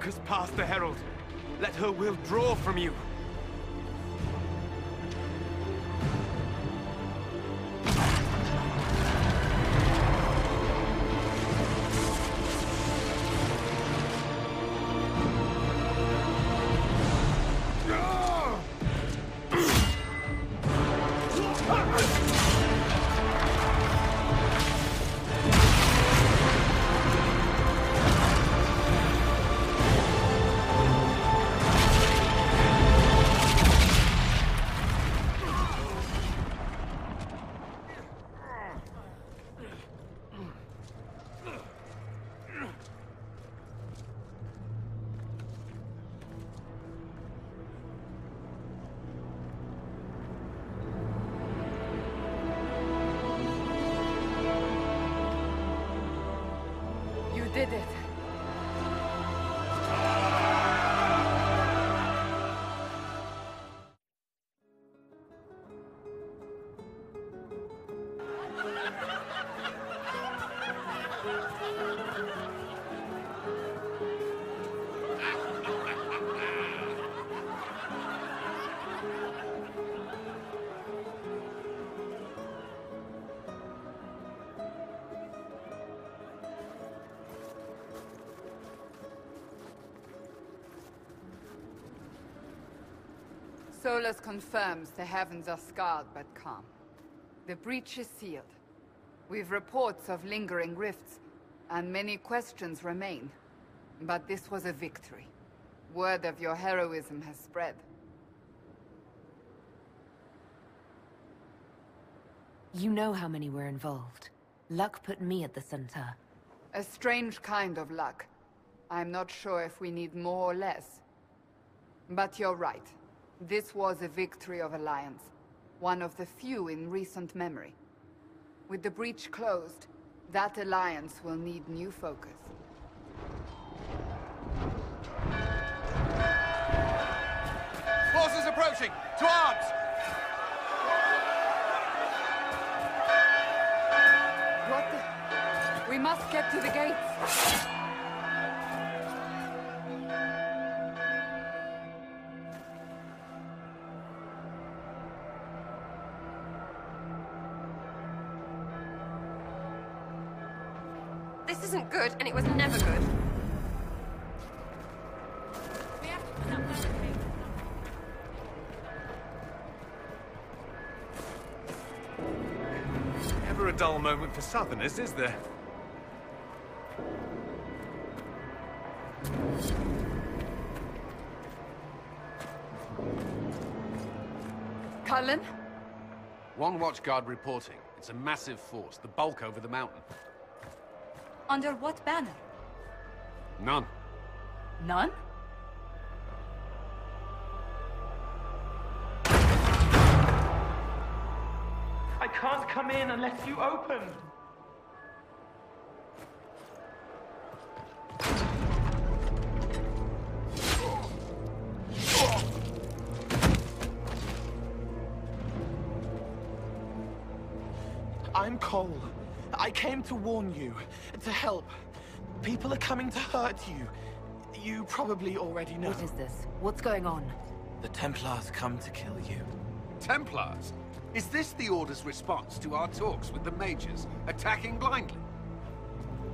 work has passed the Herald. Let her will draw from you. Did it. Solus confirms the heavens are scarred but calm. The breach is sealed. We've reports of lingering rifts, and many questions remain. But this was a victory. Word of your heroism has spread. You know how many were involved. Luck put me at the center. A strange kind of luck. I'm not sure if we need more or less. But you're right. This was a victory of Alliance. One of the few in recent memory. With the breach closed, that alliance will need new focus. Forces approaching! To arms! What the... We must get to the gates! This isn't good, and it was never good. Never a dull moment for Southerners, is there? Cullen? One watchguard reporting. It's a massive force, the bulk over the mountain. Under what banner? None. None? I can't come in unless you open. I'm Cole. I came to warn you, to help. People are coming to hurt you. You probably already know. What is this? What's going on? The Templars come to kill you. Templars? Is this the Order's response to our talks with the mages, attacking blindly?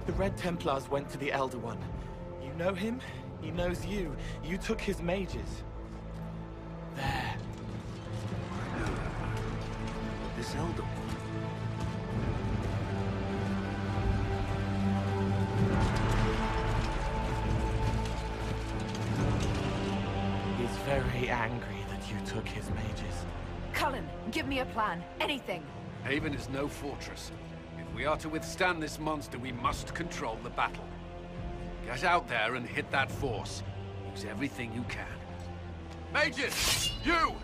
The Red Templars went to the Elder One. You know him, he knows you. You took his mages. There. This Elder One? He's very angry that you took his mages. Cullen, give me a plan. Anything. Haven is no fortress. If we are to withstand this monster, we must control the battle. Get out there and hit that force. Use everything you can. Mages! You!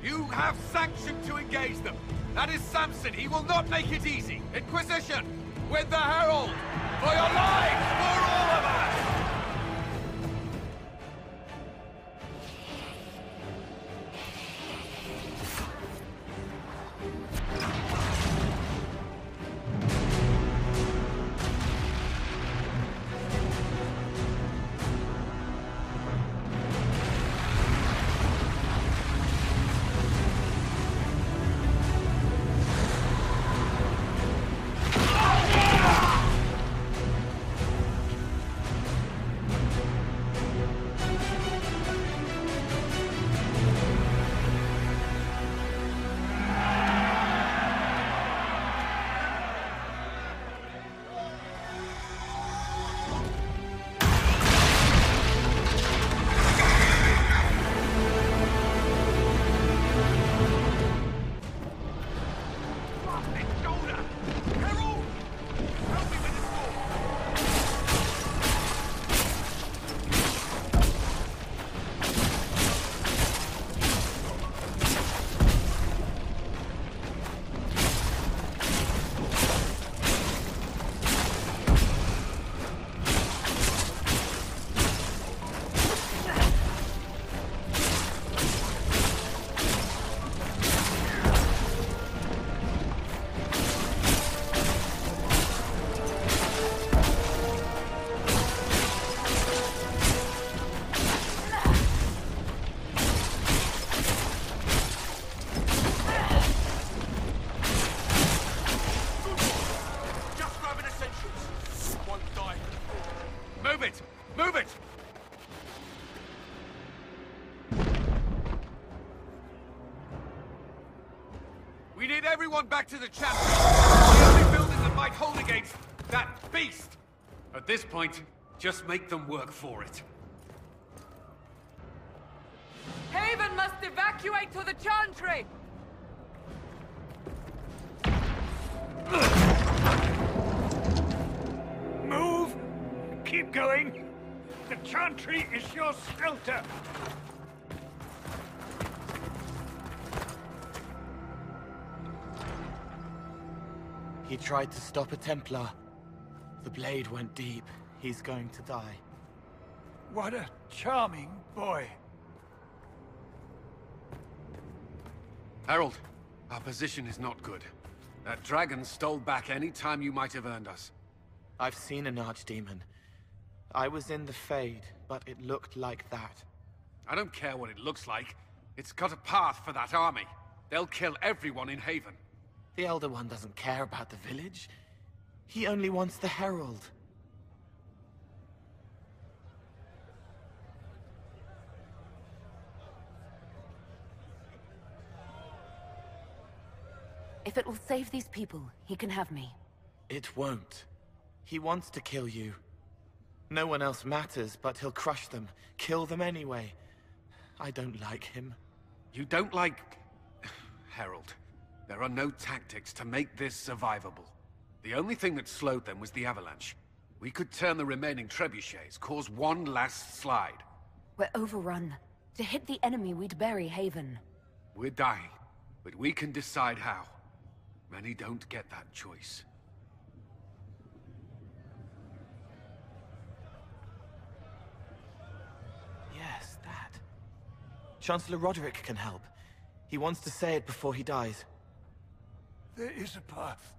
You have sanction to engage them! That is Samson! He will not make it easy! Inquisition! With the Herald! For your lives! For all of us! We need everyone back to the channel. The only building that might hold against that beast. At this point, just make them work for it. Haven must evacuate to the Chantry! Move! Keep going! The Chantry is your shelter! He tried to stop a Templar. The blade went deep. He's going to die. What a charming boy. Harold, our position is not good. That dragon stole back any time you might have earned us. I've seen an archdemon. I was in the Fade, but it looked like that. I don't care what it looks like. It's got a path for that army. They'll kill everyone in Haven. The Elder One doesn't care about the village. He only wants the Herald. If it will save these people, he can have me. It won't. He wants to kill you. No one else matters, but he'll crush them. Kill them anyway. I don't like him. You don't like... Harold, there are no tactics to make this survivable. The only thing that slowed them was the avalanche. We could turn the remaining trebuchets, cause one last slide. We're overrun. To hit the enemy, we'd bury Haven. We're dying, but we can decide how. Many don't get that choice. Yes, that. Chancellor Roderick can help. He wants to say it before he dies. There is a path.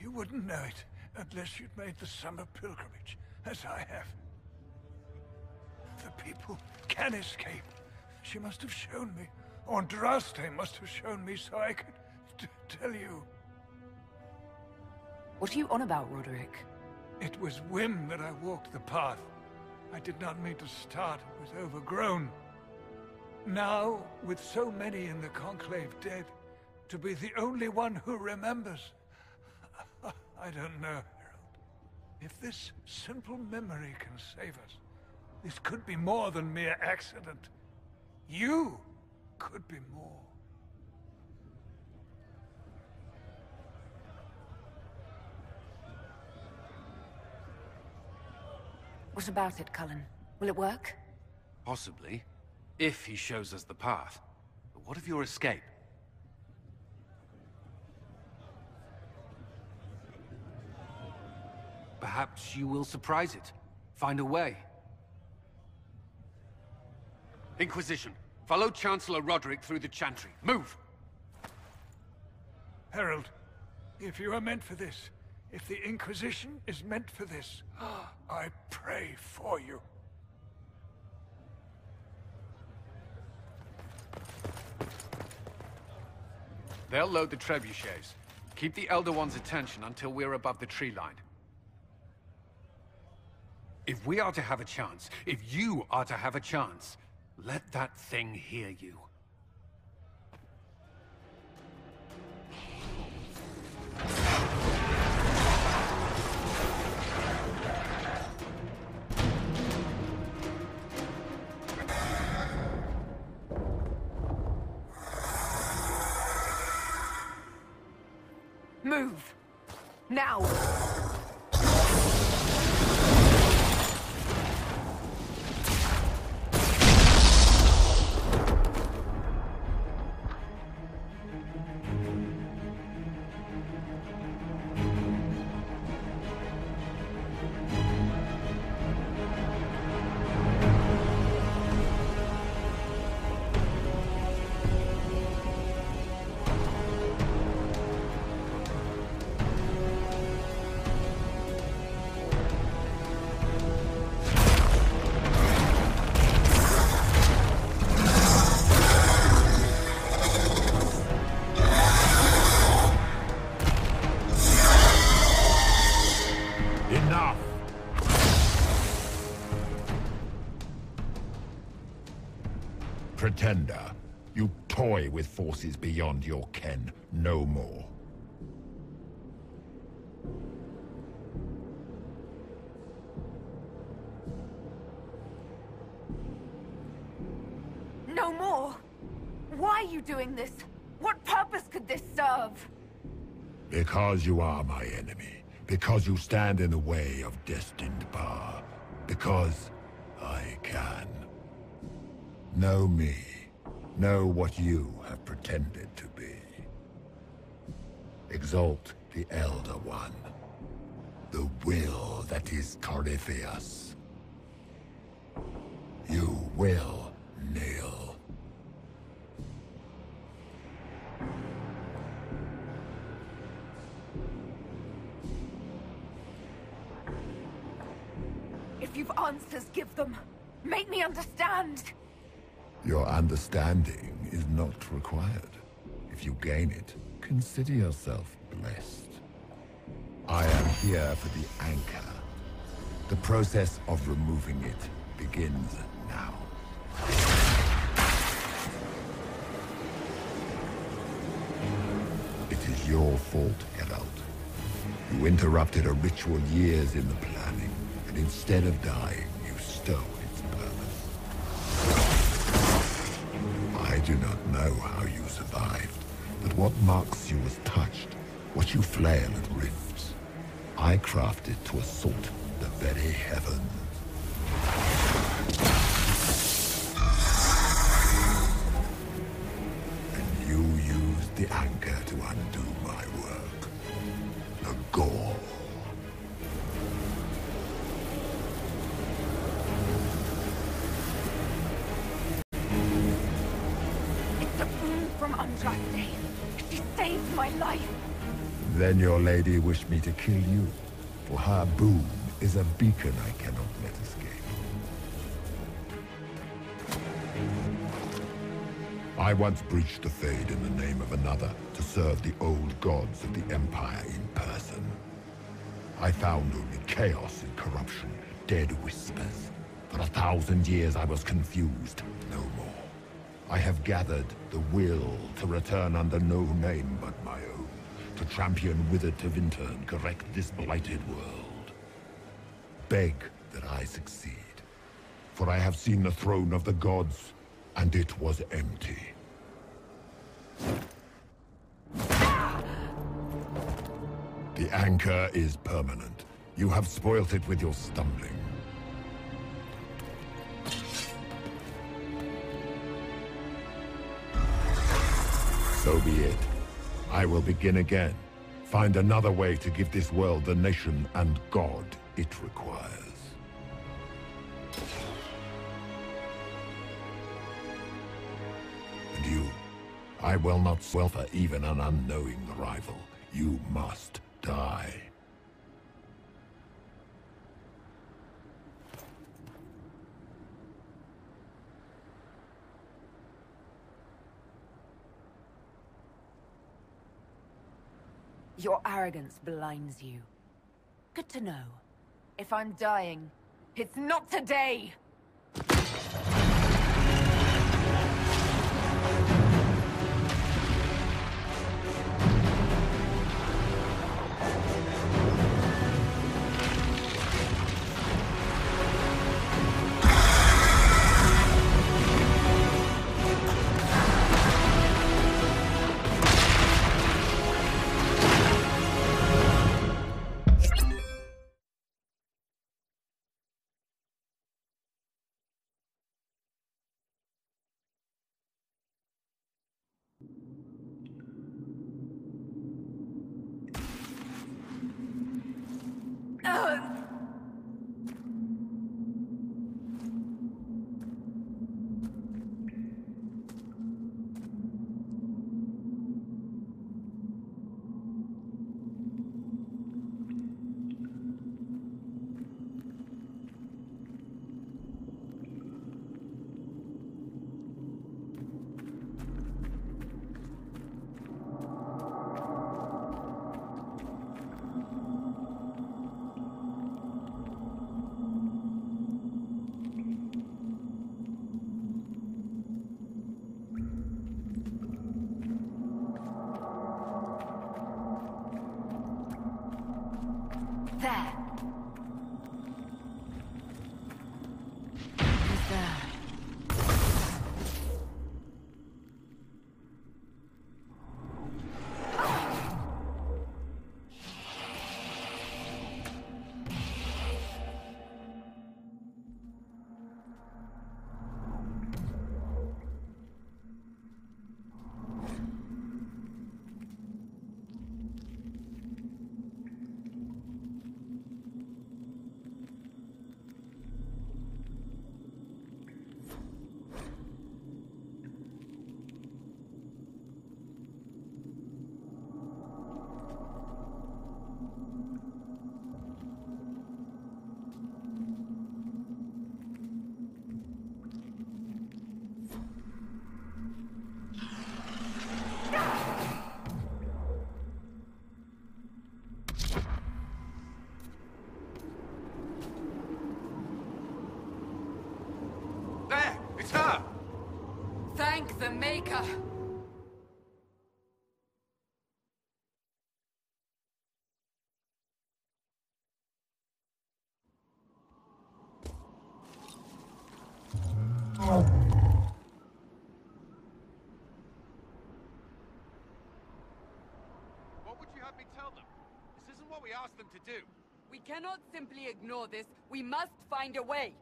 You wouldn't know it unless you'd made the summer pilgrimage, as I have. The people can escape. She must have shown me. Or Andraste must have shown me so I could tell you. What are you on about, Roderick? It was whim that I walked the path. I did not mean to start. It was overgrown. Now, with so many in the Conclave dead, to be the only one who remembers... I don't know, Harold. If this simple memory can save us, this could be more than mere accident. You could be more. What about it, Cullen? Will it work? Possibly. If he shows us the path. But what of your escape? Perhaps you will surprise it. Find a way. Inquisition, follow Chancellor Roderick through the Chantry. Move! Harold, if you are meant for this, if the Inquisition is meant for this, I pray for you. They'll load the trebuchets. Keep the Elder One's attention until we're above the tree line. If we are to have a chance, if you are to have a chance, let that thing hear you. Move! Now! Pretender. You toy with forces beyond your ken, no more. No more? Why are you doing this? What purpose could this serve? Because you are my enemy. Because you stand in the way of destined power. Because I can. Know me. Know what you have pretended to be. Exalt the Elder One. The will that is Corypheus. You will kneel. If you've answers, give them. Make me understand. Your understanding is not required. If you gain it, consider yourself blessed. I am here for the anchor. The process of removing it begins now. It is your fault, Geralt. You interrupted a ritual years in the planning, and instead of dying, you stole its purpose. I do not know how you survived, but what marks you as touched, what you flail at rifts, I crafted to assault the very heavens. And you used the anchor to undo my work. The gore. It's a boon from Andraste. She saved my life. Then your lady wished me to kill you, for her boon is a beacon I cannot let escape. I once breached the Fade in the name of another to serve the old gods of the Empire in person. I found only chaos and corruption, dead whispers. For 1,000 years I was confused, no more. I have gathered the will to return under no name but my own, to champion withered to winter and correct this blighted world. Beg that I succeed, for I have seen the throne of the gods, and it was empty. The anchor is permanent. You have spoilt it with your stumbling. So be it. I will begin again. Find another way to give this world the nation and God it requires. And you, I will not suffer even an unknowing rival. You must die. Your arrogance blinds you. Good to know. If I'm dying, it's not today! Thank the Maker! What would you have me tell them? This isn't what we asked them to do. We cannot simply ignore this. We must find a way.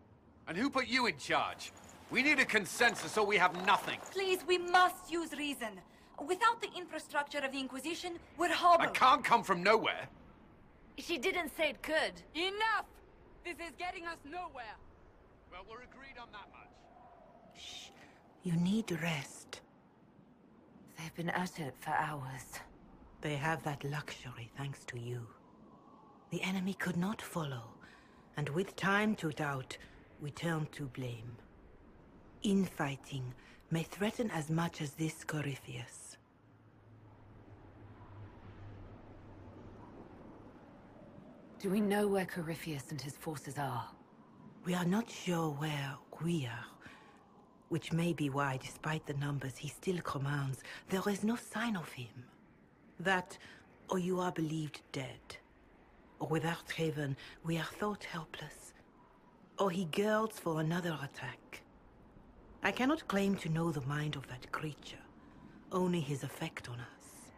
And who put you in charge? We need a consensus or we have nothing. Please, we must use reason. Without the infrastructure of the Inquisition, we're I hobbled. can't come from nowhere. She didn't say it could. Enough! This is getting us nowhere. Well, we're agreed on that much. Shh. You need rest. They've been at it for hours. They have that luxury thanks to you. The enemy could not follow, and with time to doubt, we turn to blame. Infighting may threaten as much as this Corypheus. Do we know where Corypheus and his forces are? We are not sure where we are, which may be why, despite the numbers he still commands, there is no sign of him. That, or you are believed dead. Or without Haven, we are thought helpless. Or he girds for another attack. I cannot claim to know the mind of that creature, only his effect on us.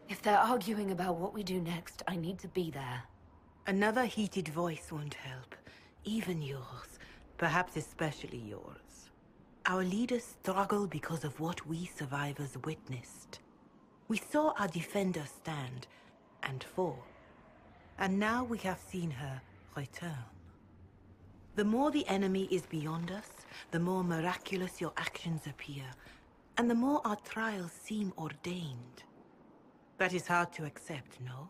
If they're arguing about what we do next, I need to be there. Another heated voice won't help. Even yours. Perhaps especially yours. Our leaders struggle because of what we survivors witnessed. We saw our defender stand and fall. And now we have seen her return. The more the enemy is beyond us, the more miraculous your actions appear, and the more our trials seem ordained. That is hard to accept, no?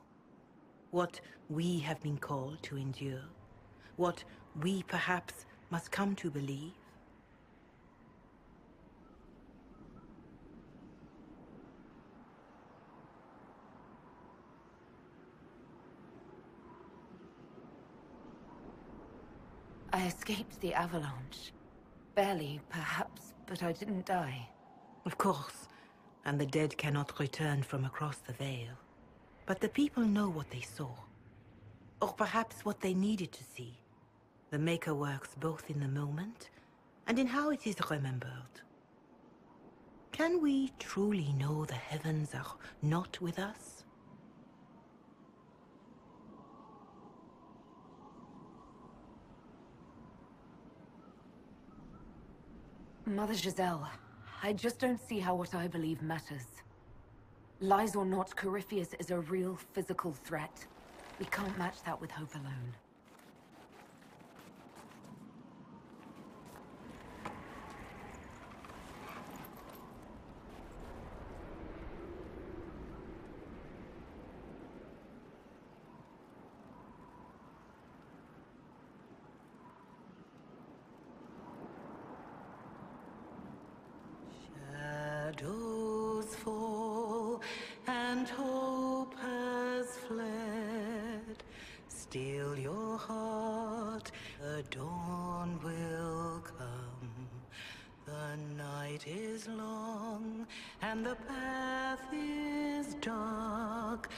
What we have been called to endure, what we perhaps must come to believe. I escaped the avalanche. Barely, perhaps, but I didn't die. Of course, and the dead cannot return from across the veil. But the people know what they saw. Or perhaps what they needed to see. The Maker works both in the moment and in how it is remembered. Can we truly know the heavens are not with us? Mother Giselle, I just don't see how what I believe matters. Lies or not, Corypheus is a real physical threat. We can't match that with hope alone. Shadows fall and hope has fled. Still your heart, the dawn will come. The night is long and the path is dark.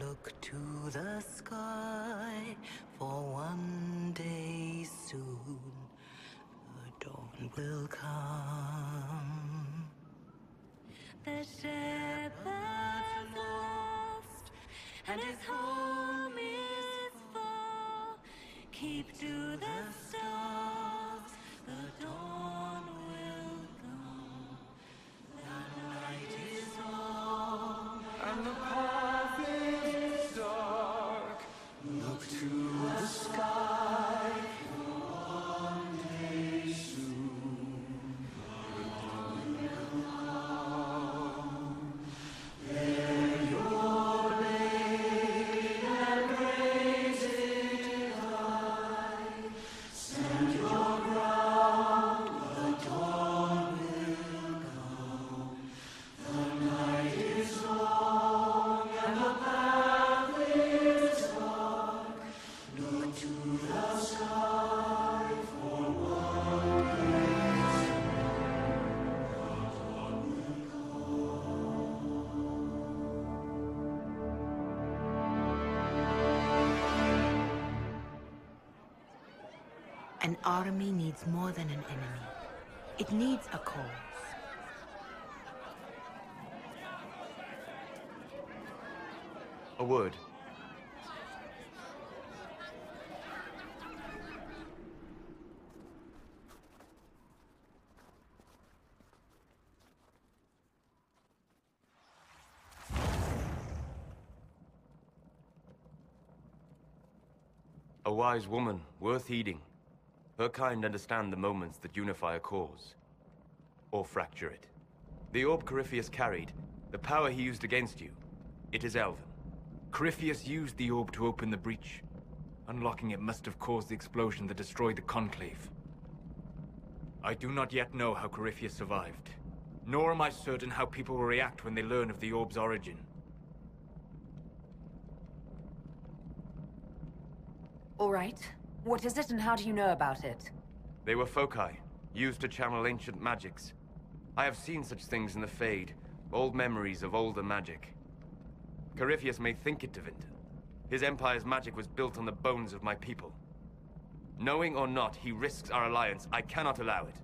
Look to the sky, for one day soon the dawn will come. The shepherd's lost, and his home is far. Keep to the stars, the dawn will come. The night is long, and the path is dark. Look to the sky, for one day soon the dawn will come. Bear your blade and raise it high. Stand An army needs more than an enemy. It needs a cause. A word. A wise woman, worth heeding. Her kind understand the moments that unify a cause. Or fracture it. The orb Corypheus carried, the power he used against you, it is Elven. Corypheus used the orb to open the breach. Unlocking it must have caused the explosion that destroyed the Conclave. I do not yet know how Corypheus survived, nor am I certain how people will react when they learn of the orb's origin. All right. What is it and how do you know about it? They were foci, used to channel ancient magics. I have seen such things in the Fade, old memories of older magic. Corypheus may think it Tevinter. His empire's magic was built on the bones of my people. Knowing or not, he risks our alliance. I cannot allow it.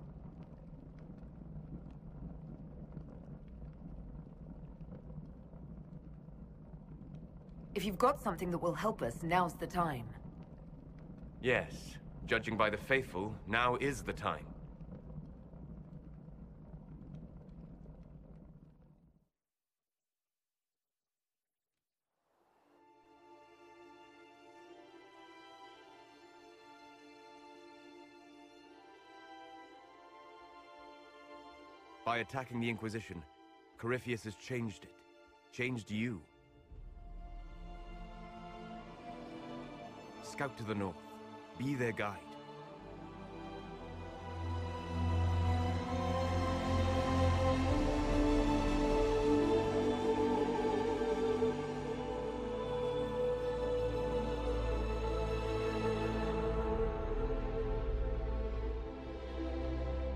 If you've got something that will help us, now's the time. Yes, judging by the faithful, now is the time. By attacking the Inquisition, Corypheus has changed it. Changed you. Scout to the north. Be their guide.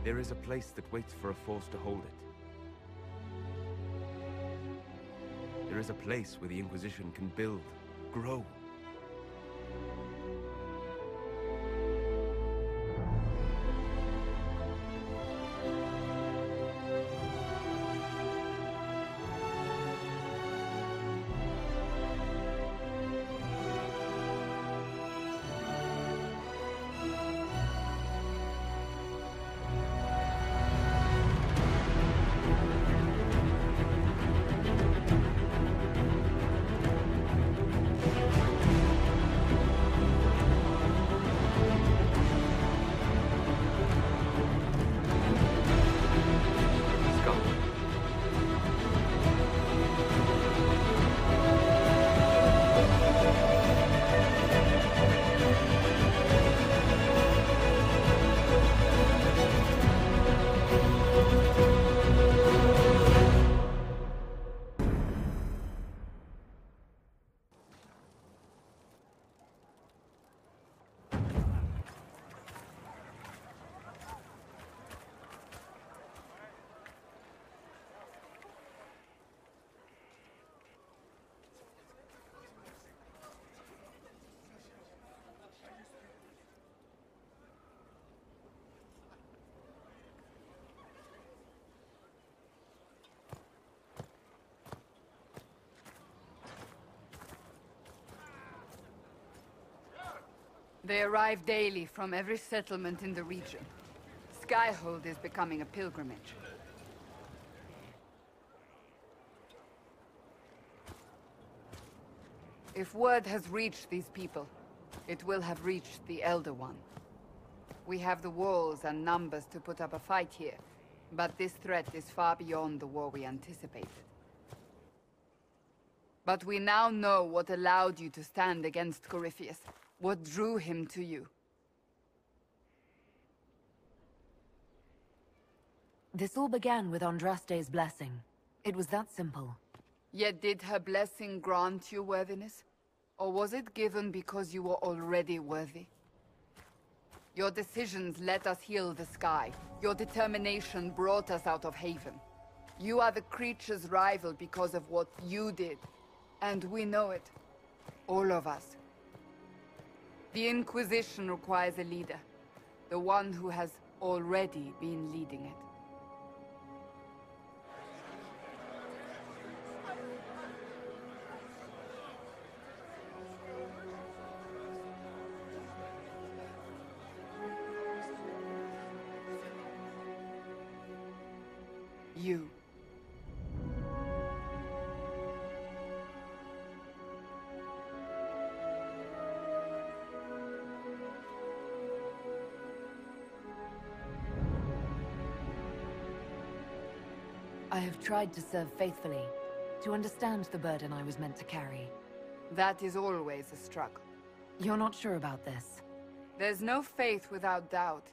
There is a place that waits for a force to hold it. There is a place where the Inquisition can build, grow. They arrive daily from every settlement in the region. Skyhold is becoming a pilgrimage. If word has reached these people, it will have reached the Elder One. We have the walls and numbers to put up a fight here, but this threat is far beyond the war we anticipated. But we now know what allowed you to stand against Corypheus. What drew him to you? This all began with Andraste's blessing. It was that simple. Yet did her blessing grant you worthiness? Or was it given because you were already worthy? Your decisions let us heal the sky. Your determination brought us out of Haven. You are the creature's rival because of what you did. And we know it. All of us. The Inquisition requires a leader. The one who has already been leading it. You. I have tried to serve faithfully, to understand the burden I was meant to carry. That is always a struggle. You're not sure about this? There's no faith without doubt.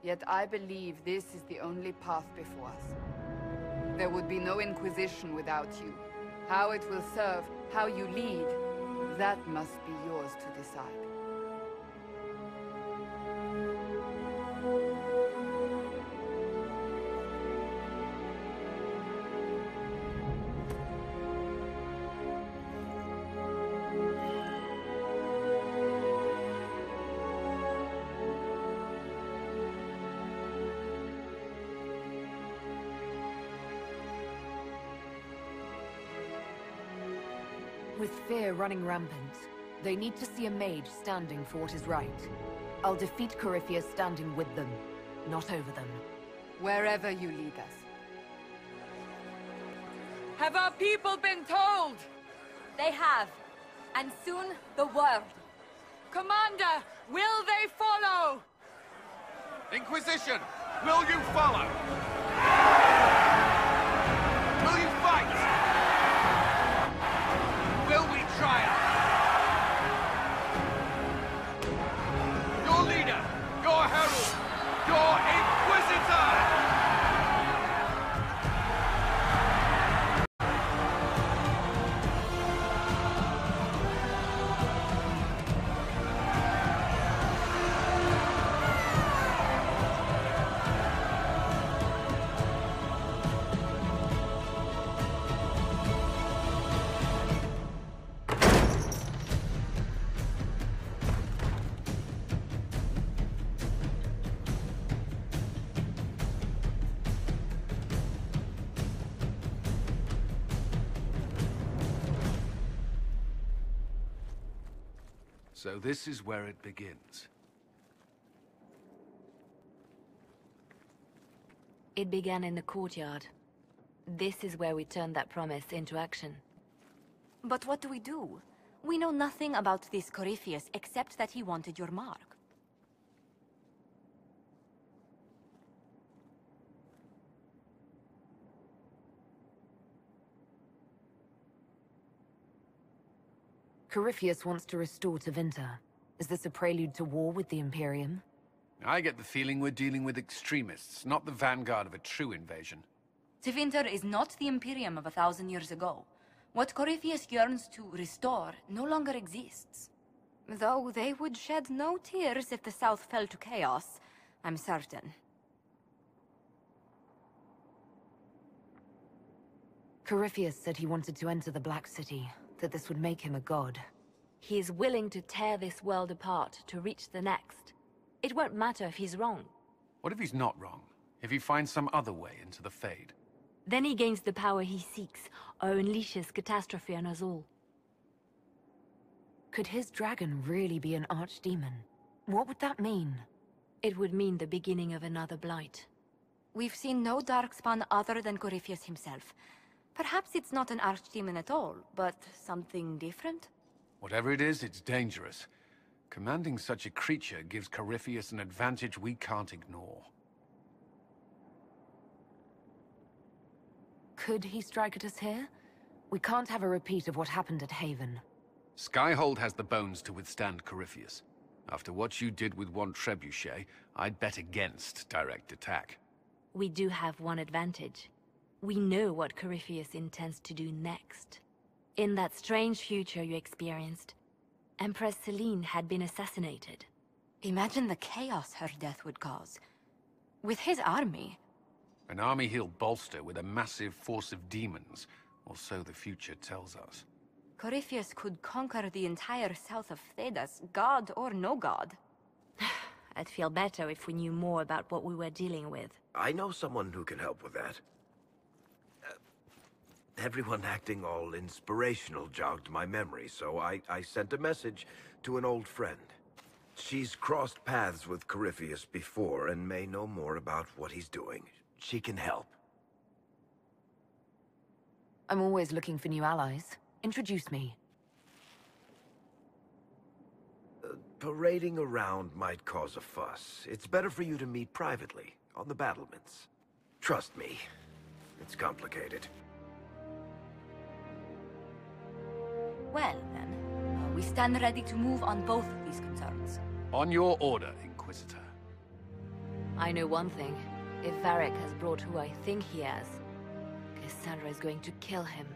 Yet I believe this is the only path before us. There would be no Inquisition without you. How it will serve, how you lead, that must be yours to decide. With fear running rampant, they need to see a mage standing for what is right. I'll defeat Corypheus standing with them, not over them. Wherever you lead us. Have our people been told? They have. And soon, the world. Commander, will they follow? Inquisition, will you follow? Will you fight? Will we triumph? Your leader, your herald, your Inquisitor! So this is where it begins. It began in the courtyard. This is where we turned that promise into action. But what do we do? We know nothing about this Corypheus except that he wanted your mark. Corypheus wants to restore Tevinter. Is this a prelude to war with the Imperium? I get the feeling we're dealing with extremists, not the vanguard of a true invasion. Tevinter is not the Imperium of 1,000 years ago. What Corypheus yearns to restore no longer exists. Though they would shed no tears if the South fell to chaos, I'm certain. Corypheus said he wanted to enter the Black City, that this would make him a god. He is willing to tear this world apart to reach the next. It won't matter if he's wrong. What if he's not wrong? If he finds some other way into the Fade? Then he gains the power he seeks, or unleashes catastrophe on us all. Could his dragon really be an archdemon? What would that mean? It would mean the beginning of another blight. We've seen no darkspawn other than Corypheus himself. Perhaps it's not an archdemon at all, but something different? Whatever it is, it's dangerous. Commanding such a creature gives Corypheus an advantage we can't ignore. Could he strike at us here? We can't have a repeat of what happened at Haven. Skyhold has the bones to withstand Corypheus. After what you did with one trebuchet, I'd bet against direct attack. We do have one advantage. We know what Corypheus intends to do next. In that strange future you experienced, Empress Celine had been assassinated. Imagine the chaos her death would cause. With his army. An army he'll bolster with a massive force of demons, or so the future tells us. Corypheus could conquer the entire south of Thedas, god or no god. I'd feel better if we knew more about what we were dealing with. I know someone who can help with that. Everyone acting all inspirational jogged my memory, so I sent a message to an old friend. She's crossed paths with Corypheus before and may know more about what he's doing. She can help. I'm always looking for new allies. Introduce me. Parading around might cause a fuss. It's better for you to meet privately, on the battlements. Trust me, it's complicated. Well, then, we stand ready to move on both of these concerns. On your order, Inquisitor. I know one thing. If Varric has brought who I think he has, Cassandra is going to kill him.